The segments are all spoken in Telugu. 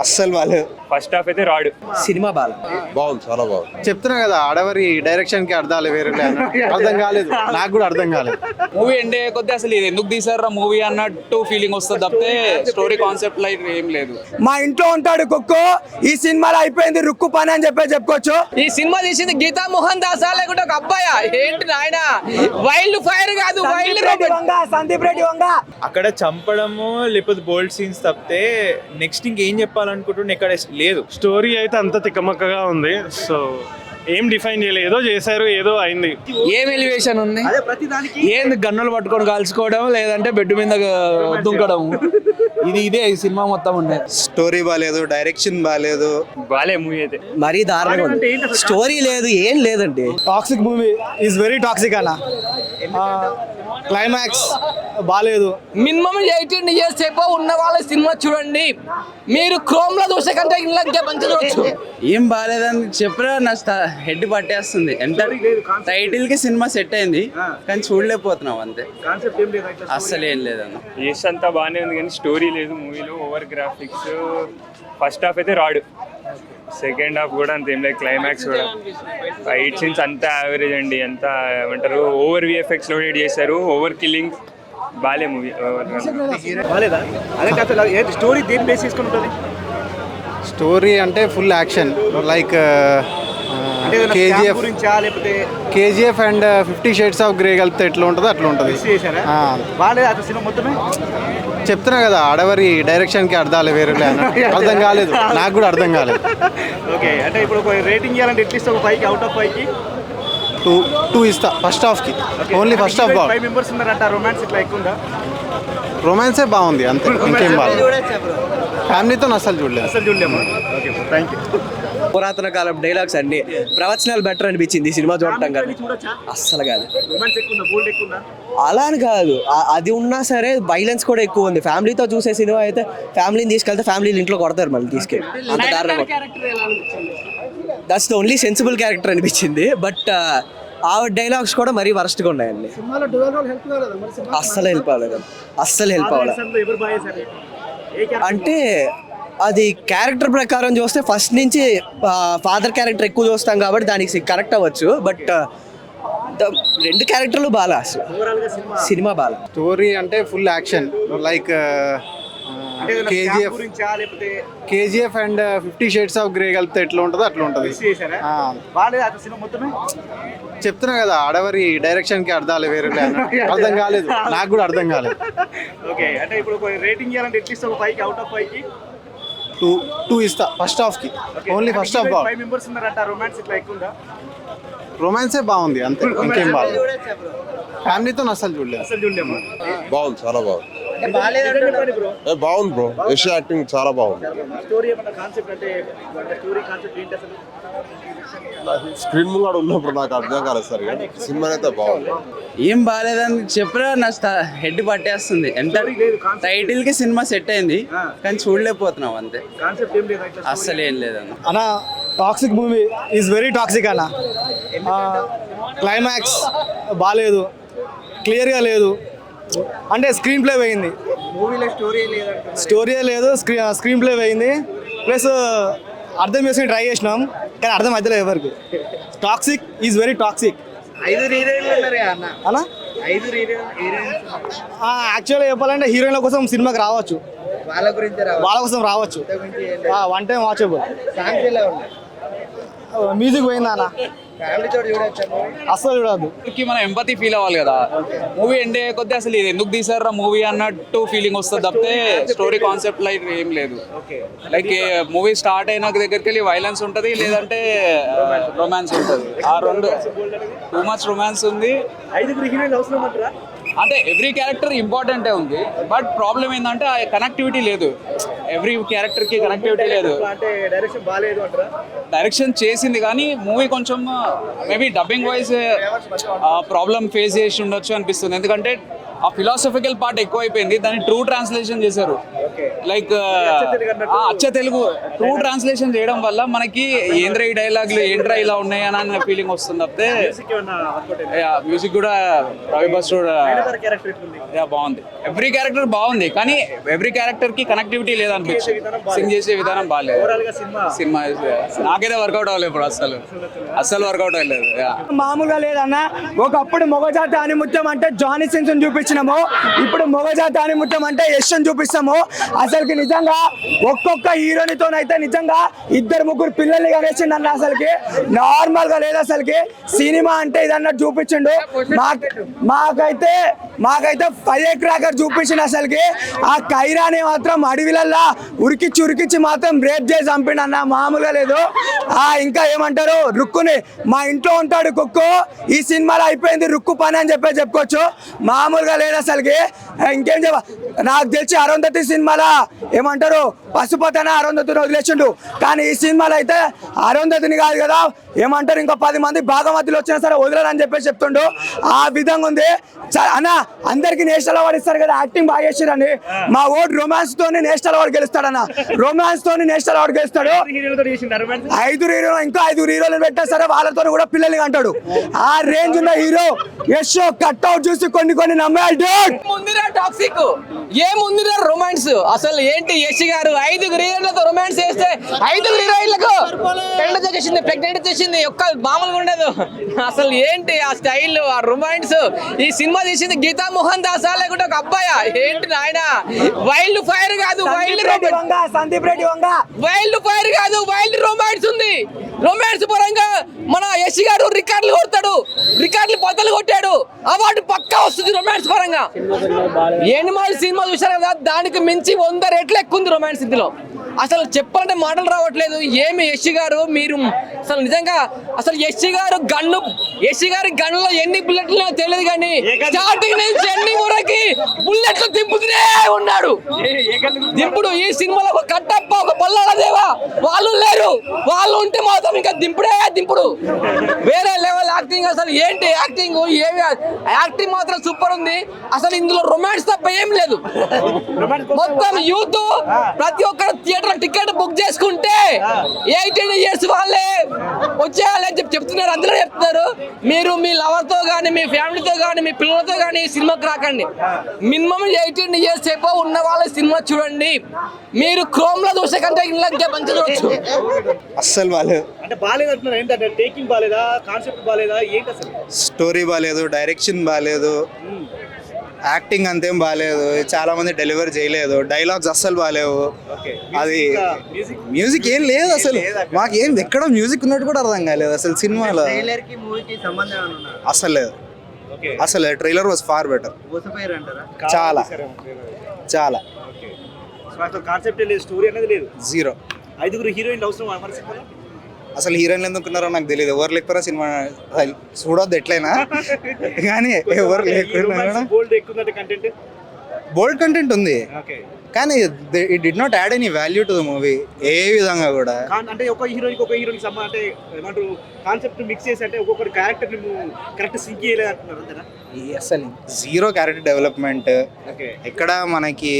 అస్సలు బాలేదు. ఫస్ట్ హాఫ్ అయితే రాడు. సినిమా బాగుంది, చాలా బాగుంది. చెప్తున్నా కదా, ఆడవారి డైరెక్షన్ కి అర్థాలు వేరే అర్థం కాలేదు, నాకు కూడా అర్థం కాలేదు. మూవీ ఎండ్ అయ్యే కొద్దీ అసలు ఇది ఎందుకు తీసారా మూవీ అన్నట్టు ఫీలింగ్ వస్తుంది తప్పితే స్టోరీ కాన్సెప్ట్ లైట్ ఏం లేదు. మా ఇంట్లో ఉంటాడు కుక్కు, ఈ సినిమాలో అయిపోయింది రుక్కు పని అని చెప్పుకోవచ్చు. ఈ సినిమా తీసింది గీతా మోహన్ దాసా లేకుంటే ఒక అబ్బాయా ఏంటి నాయన? వైల్డ్ ఫైర్ కాదు, వైల్డ్ సందీప్ రెడ్డి వంగ. అక్కడ చంపడము లేకపోతే బోల్డ్ సీన్స్ తప్పితే నెక్స్ట్ ఇంకేం చెప్పాలనుకుంటుండే ఇక్కడ లేదు. స్టోరీ అయితే అంత తిక్కమక్కగా ఉంది. సో ఏం డిఫైన్ చేయలేదు, ఏదో చేశారు, ఏదో అయింది. ఏం ఎలివేషన్ ఉంది? ఏంది గన్నులు పట్టుకొని కాల్చుకోవడం లేదంటే బెడ్ మీద దుంకడం, ఇదే ఈ సినిమా మొత్తం ఉండేది. స్టోరీ బాగాలేదు, డైరెక్షన్ బాగాలేదు, బాలే మూవీ అయితే. మరీ దారుణంగా ఉంది. స్టోరీ లేదు, ఏం లేదండి. Toxic movie is very toxic అన్న. క్లైమాక్స్ బాగాలేదు. మినిమం 18 years సేపు ఉన్న వాళ్ళ సినిమా చూడండి. మీరు క్రోమ్ లో చూసే కంటే ఇళ్ళకే మంచి చూడొచ్చు. ఏం బాగాలేదని చెప్పరా నా హెడ్ పట్టేస్తుంది. ఎంత టైటిల్ కి సినిమా సెట్ అయింది కానీ చూడలేకపోతున్నాం అంతే, అస్సలు ఏం లేదన్న. యష్ అంతా బాగానే ఉంది కానీ స్టోరీ లేదు మూవీలో. Over graphics. ఫస్ట్ హాఫ్ అయితే రాడు, సెకండ్ హాఫ్ కూడా అంత ఏం లేదు. క్లైమాక్స్ కూడా ఫైట్ సీన్స్ అంతా యావరేజ్ అండి. అంతా ఏమంటారు, ఓవర్ విఎఫ్ఎక్స్ లోడెడ్ చేశారు, ఓవర్ కిల్లింగ్. బాలే మూవీ. స్టోరీ దేని బేస్ చేసుకుని ఉంటుంది? స్టోరీ అంటే full action, like KGF and 50 Shades of Grey కలిపితే ఎట్లా ఉంటుందో అట్లా ఉంటుంది. చెప్తున్నా కదా, ఆడవారి డైరెక్షన్ కి అర్థాలు వేరే అర్థం కాలేదు, నాకు కూడా అర్థం కాలేదు. ఓకే, అంటే ఇప్పుడు రేటింగ్ ఇవ్వాలంటే అట్లీస్ట్ ఒక 5 out of 5 2 ఇస్తా. ఫస్ట్ హాఫ్ కి ఓన్లీ ఫస్ట్ హాఫ్ బాగుంది. 5 members ఉన్నారంట. రొమాన్స్ ఇట్లా ఎక్కువ ఉందా? రొమాన్సే బాగుంది అంతే, ఇంకేం బాగుంది. ఫ్యామిలీతో అసలు చూడలేదు. Okay, thank you. పురాతన కాలం డైలాగ్స్ అన్ని ప్రవచనాలు బెటర్ అనిపించింది ఈ సినిమా చూడటం కదా. అస్సలు కాదు, రొమాన్స్ ఎక్కువ ఉందా? బోల్డ్ ఎక్కువ ఉందా? అలా అని కాదు, అది ఉన్నా సరే వైలెన్స్ కూడా ఎక్కువ ఉంది. ఫ్యామిలీతో చూసే సినిమా అయితే ఫ్యామిలీని తీసుకెళ్తే ఫ్యామిలీని ఇంట్లో కొడతారు మళ్ళీ తీసుకెళ్ళి. అంత దారుణంగా that's the only sensible character అనిపించింది. బట్ ఆ డైలాగ్స్ కూడా మరీ వరస్ట్గా ఉన్నాయండి. అస్సలు హెల్ప్ అవ్వలేదు, అస్సలు హెల్ప్ అవ్వలేదు. అంటే అది క్యారెక్టర్ ప్రకారం చూస్తే ఫస్ట్ నుంచి ఫాదర్ క్యారెక్టర్ ఎక్కువ చూస్తాం కాబట్టి దానికి కరెక్ట్ అవ్వచ్చు. బట్ రెండు క్యారెక్టర్లు బాగా, అసలు సినిమా బాగా. స్టోరీ అంటే full action, like KGF and 50 Shades of Grey కలిపితే ఎట్లా ఉంటుందో అట్లా ఉంటుంది. చెప్తున్నా కదా, ఆడవారి డైరెక్షన్ కి అర్థాలు వేరే అర్థం కాలేదు, నాకు కూడా అర్థం కాలేదు. ఓకే, అంటే ఇప్పుడు రేటింగ్ ఇవ్వాలంటే అట్లీస్ట్ ఒక 5 out of 5 2 ఇస్తా. ఫస్ట్ హాఫ్ కి ఓన్లీ ఫస్ట్ హాఫ్ బాగుంది. 5 members ఉన్నారంట. రొమాన్స్ ఇట్లా ఎక్కువ ఉందా? రొమాన్సే బాగుంది అంతే, ఇంకేం బాగుంది. ఫ్యామిలీతో అసలు చూడలేదు. బాగుంది, చాలా బాగుంది. బాగుంది బ్రో, యష్ యాక్టింగ్ చాలా బాగుంది. స్టోరీ ఏమన్నా కాన్సెప్ట్ అంటే స్టోరీ కాన్సెప్ట్ ఏంటి అసలు? స్క్రీన్ ముందు ఉన్నప్పుడు నాకు అర్థం కాలేదు సార్, కానీ సినిమా అయితే బాగుంది. ఏం బాగాలేదని చెప్పరా నా హెడ్ పట్టేస్తుంది. ఎంత టైటిల్ కి సినిమా సెట్ అయింది కానీ చూడలేకపోతున్నాం అంతే, కాన్సెప్ట్ ఏం లేదు, అస్సలు ఏం లేదన్న. అన్న toxic movie is very toxic అన్న. క్లైమాక్స్ బాగాలేదు, క్లియర్గా లేదు. అంటే స్క్రీన్ ప్లే పోయింది, మూవీలో స్టోరీ లేదు, స్క్రీన్ ప్లే పోయింది. ప్లస్ అర్థం చేసుకుని ట్రై చేసినాం కానీ అర్థం అవుతలేదు ఎవరికి. Toxic is very toxic. 5 హీరోయిన్లు ఉన్నారు అన్న. అలా 5 హీరోయిన్స్ యాక్చువల్గా చెప్పాలంటే హీరోయిన్ల కోసం సినిమాకి రావచ్చు, వాళ్ళ కోసం రావచ్చు. 1 time వాచబుల్. మ్యూజిక్ పోయిందా అన్న, అస్సలు చూడద్దు. మనం ఎంపతి ఫీల్ అవ్వాలి కదా. మూవీ ఎండ్ అయ్యే కొద్దీ అసలు ఇది ఎందుకు తీసారా మూవీ అన్నట్టు ఫీలింగ్ వస్తుంది తప్పితే స్టోరీ కాన్సెప్ట్ లైట్ ఏం లేదు. లైక్ మూవీ స్టార్ట్ అయిన దగ్గరికి వెళ్ళి వైలెన్స్ ఉంటుంది, లేదంటే రొమాన్స్ ఉంటుంది. ఆ రెండు టూ మచ్ రొమాన్స్ ఉంది. 5 హీరోయిన్లు అవసరం అంటారా? అంటే ఎవ్రీ క్యారెక్టర్ ఇంపార్టెంటే ఉంది, బట్ ప్రాబ్లం ఏంటంటే ఆ కనెక్టివిటీ లేదు. ఎవ్రీ క్యారెక్టర్ కి కనెక్టివిటీ లేదు. అంటే డైరెక్షన్ బాగాలేదు అంటారా? డైరెక్షన్ చేసింది కానీ మూవీ కొంచెం maybe dubbing wise problem face చేసి ఉండొచ్చు అనిపిస్తుంది. ఎందుకంటే ఆ ఫిలాసఫికల్ పార్ట్ ఎక్కువైపోయింది, దాన్ని ట్రూ ట్రాన్స్లేషన్ చేశారు. లైక్ అచ్చ తెలుగు ట్రూ ట్రాన్స్లేషన్ చేయడం వల్ల మనకి ఏంద్ర ఈ డైలాగులు ఏంట్రా ఇలా ఉన్నాయి అన్న ఫీలింగ్ వస్తుంది తప్పితే. మ్యూజిక్ కూడా రవి బస్ బాగుంది, ఎవ్రీ క్యారెక్టర్ బాగుంది, కానీ ఎవ్రీ క్యారెక్టర్ కి కనెక్టివిటీ లేదనిపించింది. సింగ్ చేసే విధానం బాగాలేదు. సినిమా నాకైతే వర్కౌట్ అవ్వలేదు ఇప్పుడు, అస్సలు వర్కౌట్ అవ్వలేదు. మామూలుగా లేదన్న. ఒకప్పుడు మొగజాతి ఆనిముత్యం అంటే జానీ సిన్స్ చూపించినాము, ఇప్పుడు మొగజాతి ఆనిముత్యం అంటే యశ్ చూపిస్తాము. అసలుకి నిజంగా ఒక్కొక్క హీరోనితోనైతే నిజంగా 2-3 పిల్లల్ని కనేసిండు అన్న. అసలుకి నార్మల్ గా లేదు. అసలుకి సినిమా అంటే ఇదన్నట్టు చూపించిండు. మాకైతే ఫైర్ క్రాకర్ చూపించిండు. అసలుకి ఆ కైరాని మాత్రం అడవిలల్లా ఉరికిచ్చి మాత్రం రేప్ చేసి చంపిండు అన్న, మామూలుగా లేదు. ఇంకా ఏమంటారు, రుక్కుని మా ఇంట్లో ఉంటాడు కుక్కు, ఈ సినిమాలో అయిపోయింది రుక్కు పని అని చెప్పుకోవచ్చు. మామూలుగా లేదు అసలుకి. ఇంకేం నాకు తెలిసి అరుంధతి సినిమాలో ఏమంటారు పశుపతన అరుంధతిని వదిలేసిండు, కానీ ఈ సినిమాలో అయితే అరుంధతిని కాదు కదా ఏమంటారు ఇంకా 10 మంది భాగమతిలో వచ్చినా సరే వదలరని చెప్తుండు. ఆ విధంగా ఉంది అన్న. అందరికి నేషనల్ అవార్డు ఇస్తారు కదా, యాక్టింగ్ బాగా చేసిరని. మా ఓటు రొమాన్స్ తోని నేషనల్ అవార్డు గెలుస్తాడన్న, రొమాన్స్ తోని నేషనల్ అవార్డు గెలుస్తాడు. 5 హీరోలు ఇంకా 5 హీరోలు పెట్టా సరే వాళ్ళతో కూడా పిల్లల్ని అంటాడు. ఆ రేంజ్ ఉన్న హీరో యశ్ కట్అవుట్ చూసి కొన్ని నమ్మాలి. ముందురా టాక్సిక్, ఏముందిరా రొమాన్స్, అసలు ఏంటి యశ్ గారు 5 హీరోయిన్లతో రొమాన్స్ చేస్తే 5 హీరోయిన్లకు ప్రెగ్నెంట్ చేసింది, ఒక్క మామూలుగా ఉండదు. అసలు ఏంటి ఆ స్టైల్, ఆ రొమాన్స్. ఈ సినిమా తీసింది గీతా మోహన్ దాసా లేకుంటే ఒక అబ్బాయా ఏంటి నాయన? వైల్డ్ ఫైర్ కాదు, సందీప్ రెడ్డి వైల్డ్ ఫైర్ కాదు, వైల్డ్ రొమాన్స్ ఉంది. రొమాన్స్ పరంగా మన యశ్ గారు రికార్డులు కొడతాడు, రికార్డులు బద్దలు కొట్టాడు, అవార్డు పక్కా వస్తుంది రొమాన్స్ పరంగా. ఎనిమల్ సినిమా చూసారు కదా, దానికి మించి 100 రెట్లు ఎక్కువ ఉంది రొమాన్స్ ఇందులో. అసలు చెప్పాలంటే మాటలు రావట్లేదు. ఏమి యశ్ గారు మీరు అసలు నిజంగా అసలు యశ్ గారి గన్లో ఎన్ని బుల్లెట్లు తెలియదు, కానీ స్టార్టింగ్ నుంచి ఎండింగ్ వరకు బుల్లెట్లు దింపుతూనే ఉన్నాడు. దింపుడు ఈ సినిమాలో ఒక కట్టప్ప, ఒక పల్లాడ దేవా వాళ్ళు లేరు, వాళ్ళు ఉంటే మాత్రం ఇంకా దింపుడు వేరే లెవెల్ యాక్టింగ్. అసలు ఏంటి యాక్టింగ్, ఏమి యాక్టింగ్ మాత్రం సూపర్ ఉంది. అసలు ఇందులో రొమాన్స్ తప్ప ఏం లేదు. మొత్తం యూత్ ప్రతి ఒక్కరు థియేటర్ టికెట్ బుక్ చేసుకుంటే 18 years వాళ్ళే వచ్చేయాలని చెప్తున్నారు, అందరూ చెప్తున్నారు. మీరు మీ లవర్ తో కానీ, మీ ఫ్యామిలీతో కానీ, మీ పిల్లలతో కానీ ఈ సినిమాకి రాకండి. మినిమం 18 years చెప్పో ఉన్న వాళ్ళ సినిమా చూడండి. మీరు క్రోమ్ లో చూసే కంటే ఇంకా మంచి చూడొచ్చు. అస్సలు బాగాలేదు. అంటే బాగాలేదు అంటున్నారు ఏంటంటే, టేకింగ్ బాగాలేదా, కాన్సెప్ట్ బాగాలేదా, ఏంటి అసలు? స్టోరీ బాగాలేదు, డైరెక్షన్ బాగాలేదు, యాక్టింగ్ అంతేం బాగాలేదు, చాలా మంది డెలివర్ చేయలేదు, డైలాగ్స్ అస్సలు బాగాలేవు. అది మ్యూజిక్ ఏం లేదు అసలు, మాకేం ఎక్కడ మ్యూజిక్ ఉన్నట్టు కూడా అర్థం కాలేదు అసలు సినిమాలో. అసలు లేదు, అసలు ట్రైలర్ వాజ్ ఫార్ బెటర్. చాలా కాన్సెప్ట్ లేదు, స్టోరీ అనేది లేదు, 0. 5 హీరోయిన్లు అవసరం మన సినిమాలో. అసలు హీరోయిన్లు ఎందుకున్నారో నాకు తెలియదు. ఎవరు లేకపోయినా సినిమా చూడొద్దు ఎట్లయినా, కానీ ఎవరు లేకపోయినా బోల్డ్ కంటెంట్ ఉంది, కానీ it did not add any value to the movie ఏ విధంగా కూడా. అంటే ఒక హీరోయిన్ అంటే ఏమంటారు కాన్సెప్ట్ మిక్స్ చేసి అంటే ఒక్కొక్కటి క్యారెక్టర్ కరెక్ట్ సింక్ చేయలేదు అంటున్నారు. అసలు 0 క్యారెక్టర్ డెవలప్మెంట్. ఎక్కడ మనకి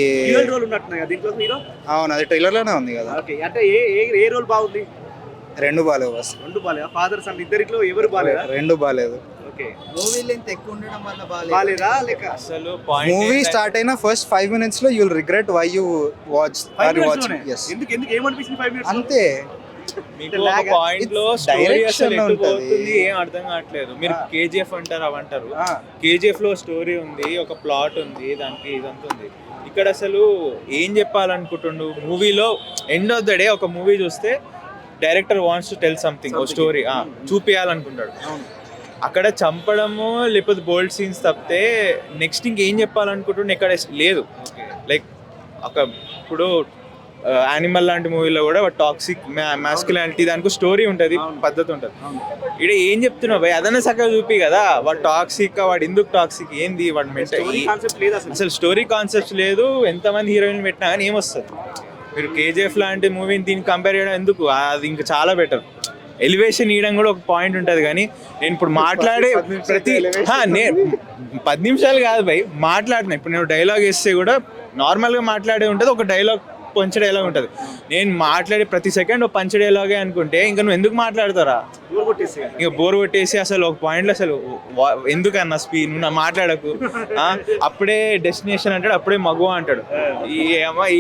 రోల్ ఉన్నట్టున్నాయి దీంట్లో హీరో. అవును, అది ట్రైలర్ లోనే ఉంది కదా. అంటే ఏ రోల్ బాగుంది? 2 బాగాలేవు. 2 బాగాలేదా? ఫాదర్ సన్ ఇద్దరిలో ఎవరు బాగాలేదా? 2 బాగాలేదు. మూవీ స్టార్ట్ అయిన ఫస్ట్ 5 minutes లో you will regret why you watch. ఎందుకు ఏమనిపించింది 5 minutes? అంతే. మీకు ఒక పాయింట్ లో స్టోరీ అసలు ఎటు పోతుంది ఏం అర్థం కావట్లేదు. మీరు కేజీఎఫ్ అంటారు, అవంటారు. కేజీఎఫ్ లో స్టోరీ ఉంది, ఒక ప్లాట్ ఉంది, దానికి ఇదంతా ఉంది. ఇక్కడ అసలు ఏం చెప్పాలనుకుంటుండు మూవీలో? ఎండ్ ఆఫ్ ద డే ఒక మూవీ చూస్తే director wants to tell something, ఒక స్టోరీ చూపించాలనుకుంటాడు. అక్కడ చంపడము లేకపోతే బోల్డ్ సీన్స్ తప్పితే నెక్స్ట్ ఇంకేం చెప్పాలనుకుంటుండే ఇక్కడ లేదు. లైక్ ఇప్పుడు యానిమల్ లాంటి మూవీలో కూడా టాక్సిక్ మాస్కులానిటీ దానికి స్టోరీ ఉంటుంది, పద్ధతి ఉంటుంది. ఇక్కడ ఏం చెప్తున్నావు భయ్? అదన్నా చక్కగా చూపి కదా. వాడు టాక్సిక్, వాడు ఎందుకు టాక్సిక్, ఏంది వాడు మెంటల్, అసలు స్టోరీ కాన్సెప్ట్ లేదు. ఎంతమంది హీరోయిన్ పెట్టినా కానీ ఏమొస్తుంది? మీరు కేజీఎఫ్ లాంటి మూవీని దీనికి కంపేర్ చేయడం ఎందుకు? అది ఇంకా చాలా బెటర్. ఎలివేషన్ ఇవ్వడం కూడా ఒక పాయింట్ ఉంటుంది. కానీ నేను ఇప్పుడు మాట్లాడే ప్రతి నేను 10 నిమిషాలు కాదు భయ్ మాట్లాడినా. ఇప్పుడు నేను డైలాగ్ వేస్తే కూడా నార్మల్గా మాట్లాడే ఉంటుంది, ఒక డైలాగ్ పంచ డైలాగ్ ఉంటుంది. నేను మాట్లాడే ప్రతి సెకండ్ ఒక పంచ డైలాగే అనుకుంటే ఇంకా నువ్వు ఎందుకు మాట్లాడతారా? ఇక బోర్ కొట్టేసి అసలు ఒక పాయింట్లో అసలు ఎందుకన్నా నువ్వు నా మాట్లాడకు, అప్పుడే డెస్టినేషన్ అంటాడు, అప్పుడే మగువ అంటాడు.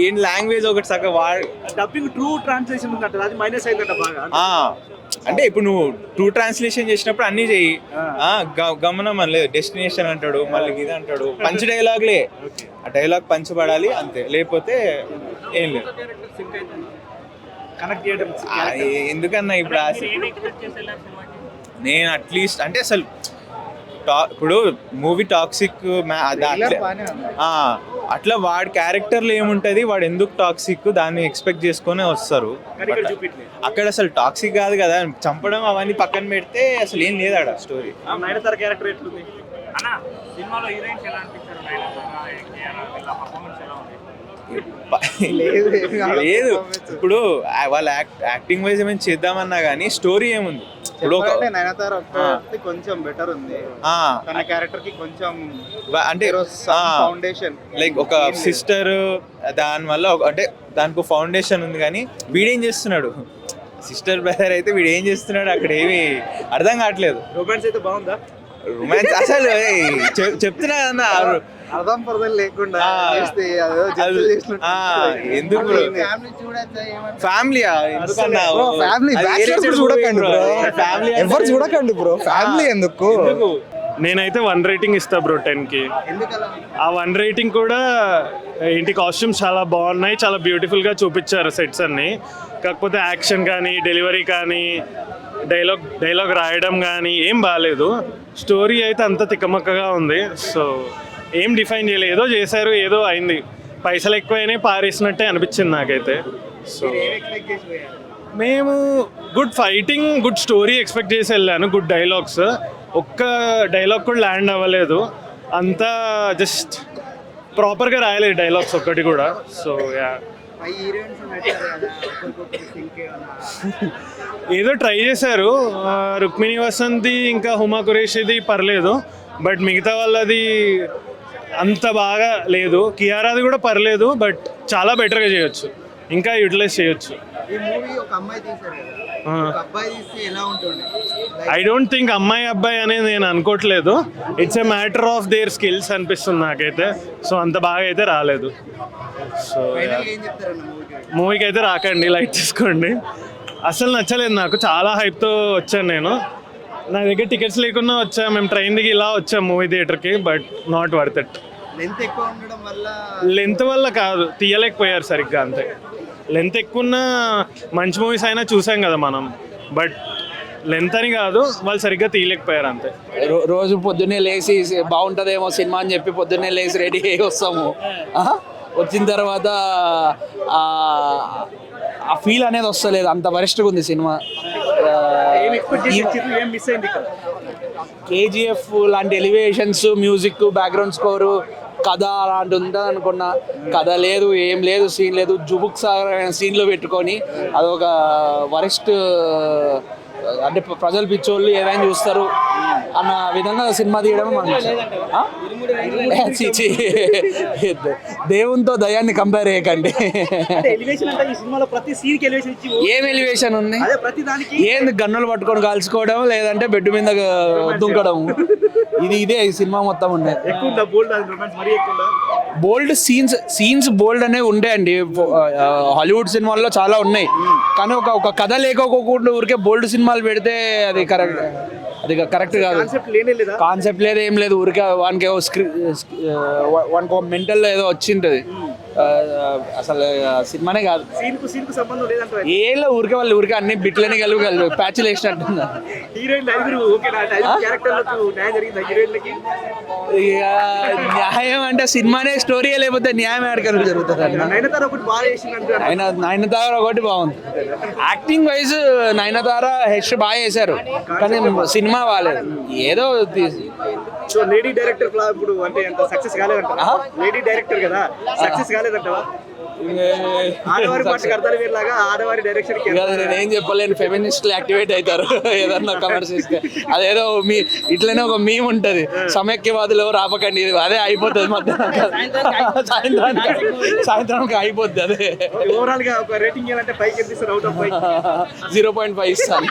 ఏం లాంగ్వేజ్ ఒకటి సగం డబ్బింగ్ ట్రూ ట్రాన్స్లేషన్ ఉందంట, అది మైనస్ అయిందంట బాగా. అంటే ఇప్పుడు నువ్వు ట్రూ ట్రాన్స్లేషన్ చేసినప్పుడు అన్ని చెయ్యి, గమనం అని లేదు. డెస్టినేషన్ అంటాడు, మళ్ళీ ఇది అంటాడు, పంచ్ డైలాగ్లే. ఆ డైలాగ్ పంచబడాలి అంతే, లేకపోతే ఏం లేదు. కనెక్ట్ చేయడం ఎందుకన్నా ఇప్పుడు నేను అట్లీస్ట్ అంటే అసలు ఇప్పుడు మూవీ టాక్సిక్ అట్లా వాడి క్యారెక్టర్లో ఏముంటుంది, వాడు ఎందుకు టాక్సిక్ దాన్ని ఎక్స్పెక్ట్ చేసుకొని వస్తారు. అక్కడ అసలు టాక్సిక్ కాదు కదా, చంపడం అవన్నీ పక్కన పెడితే అసలు ఏం లేదు ఆడ స్టోరీ. నయనతార క్యారెక్టర్ ఎట్లుంది? లేదు ఇప్పుడు వాళ్ళ యాక్టింగ్ వైజ్ ఏమైనా చేద్దామన్నా కానీ స్టోరీ ఏముంది. ఇప్పుడు నయనతార కొంచెం బెటర్ ఉంది, తన క్యారెక్టర్ కి కొంచెం అంటే ఫౌండేషన్ లైక్ ఒక సిస్టర్, దానివల్ల అంటే దానికి ఫౌండేషన్ ఉంది. కానీ వీడేం చేస్తున్నాడు, సిస్టర్ బ్రదర్ అయితే వీడు ఏం చేస్తున్నాడు అక్కడ ఏమి అర్థం కావట్లేదు. రొమాన్స్ అయితే బాగుందా? రొమాన్స్ అసలు చెప్తున్నా కదన్నా, అర్థం పర్థం లేకుండా ఎందుకు ఫ్యామిలీ ఎవరు చూడకండి బ్రో, ఫ్యామిలీ ఎందుకు. నేనైతే 1 రేటింగ్ ఇస్తా బ్రో 10కి. ఆ 1 రేటింగ్ కూడా ఏంటి, కాస్ట్యూమ్స్ చాలా బాగున్నాయి, చాలా బ్యూటిఫుల్గా చూపించారు సెట్స్ అన్ని. కాకపోతే యాక్షన్ కానీ, డెలివరీ కానీ, డైలాగ్ రాయడం కానీ ఏం బాగాలేదు. స్టోరీ అయితే అంత తిక్కమక్కగా ఉంది. సో ఏం డిఫైన్ చేయలేదు, ఏదో చేశారు, ఏదో అయింది, పైసలు ఎక్కువైనా పారేసినట్టే అనిపించింది నాకైతే. సో మేము good fighting, good story expect చేసి వెళ్ళాను, గుడ్ డైలాగ్స్. ఒక్క డైలాగ్ కూడా ల్యాండ్ అవ్వలేదు, అంతా జస్ట్ ప్రాపర్గా రాయలేదు డైలాగ్స్ ఒక్కటి కూడా. సో యా ఏదో ట్రై చేశారు. రుక్మిణి వసంతి ఇంకా హుమా ఖురేషిది పర్లేదు, బట్ మిగతా వాళ్ళది అంత బాగా లేదు. కియారాది కూడా పర్లేదు, బట్ చాలా బెటర్గా చేయొచ్చు, ఇంకా యూటిలైజ్ చేయొచ్చు. ఐ డోంట్ థింక్ అమ్మాయి అబ్బాయి అనేది నేను అనుకోవట్లేదు. It's a matter of their skills అనిపిస్తుంది నాకైతే. సో అంత బాగా అయితే రాలేదు. సో మూవీకి అయితే రాకండి, లైట్ తీసుకోండి. అసలు నచ్చలేదు నాకు, చాలా హైప్తో వచ్చాను నేను. నా దగ్గర టికెట్స్ లేకుండా వచ్చా, మేము ట్రైన్ దిగి ఇలా వచ్చాం మూవీ థియేటర్కి, but not worth it. Length వల్ల కాదు, తీయలేకపోయారు సరిగ్గా, అంతే. లెంత్ ఎక్కువ మంచి మూవీస్ అయినా చూసాం కదా మనం, బట్ లెంత్ అని కాదు, వాళ్ళు సరిగ్గా తీయలేకపోయారు అంతే. రోజు పొద్దున్నే లేచి బాగుంటుందేమో సినిమా అని చెప్పి పొద్దున్నే లేచి రెడీ అయ్యి వస్తాము. వచ్చిన తర్వాత ఆ ఫీల్ అనేది వస్తలేదు, అంత వరిష్ఠగా ఉంది సినిమా. కేజీఎఫ్ లాంటి ఎలివేషన్స్, మ్యూజిక్, బ్యాక్గ్రౌండ్ స్కోరు, కథ అలాంటి ఉంటుంది అనుకున్నా. కథ లేదు, ఏం లేదు, సీన్ లేదు. జుబుక్ సాగర్ సీన్లో పెట్టుకొని అదొక వరిష్ఠ, అంటే ప్రజలు పిచ్చోళ్ళు ఏదైనా చూస్తారు అన్న విధంగా సినిమా తీయడం దేవునితో దయాన్ని కంపేర్ చేయకండి. ఏం ఎలివేషన్ ఉంది? ఏంది గన్నులు పట్టుకొని కాల్చుకోవడం, లేదంటే బెడ్ మీద దుంకడం, ఇదే ఈ సినిమా మొత్తం ఉండే. బోల్డ్ సీన్స్ బోల్డ్ అనేవి ఉండే అండి. హాలీవుడ్ సినిమాల్లో చాలా ఉన్నాయి, కానీ ఒక కథ లేకోకుండా ఊరికే బోల్డ్ సినిమాలు పెడితే అది కరెక్ట్ కాదు. కాన్సెప్ట్ లేదు, ఏం లేదు. ఊరికే వానికి వానికి మెంటల్ ఏదో వచ్చింటది, అసలు సినిమానే కాదు. ఏలో ఊరికే వాళ్ళు ఊరికే అన్ని బిట్లని కలిపి ప్యాచ్లు వేసినట్టుంది. ఇక న్యాయం అంటే సినిమానే స్టోరీ, లేకపోతే న్యాయం ఎక్కడికి జరుగుతుంది అన్న. నయనతార ఒకటి బాగుంది. యాక్టింగ్ వైజ్ నయనతార హెచ్ బాగా చేశారు, కానీ సినిమా బాగాలేదు. ఏదో లేడీ డైరెక్టర్ ఇప్పుడు అంటే సక్సెస్ కాలేదంట. లేడీ డైరెక్టర్ కదా, సక్సెస్ కాలేదంటవా? ఆడవారి పాటకు అర్థాలు వేరేలాగా ఆడవారి డైరెక్షన్ కి నేనేం చెప్పలేను, ఫెమినిస్టులు యాక్టివేట్ అవుతారు ఏదన్నా కమెంట్స్ ఇస్తే. అదేదో మీ ఇట్లనే ఒక మీమ్ ఉంటది, సమైక్యవాదులు రాపకండి, అదే అయిపోతుంది మధ్యాహ్నం సాయంత్రానికి అయిపోద్ది అదే. ఓవరాల్ గా ఒక రేటింగ్ ఇవ్వాలంటే 5 ఎంత ఇస్తారు? అవుట్ ఆఫ్ 5 0.5 ఇస్తాను.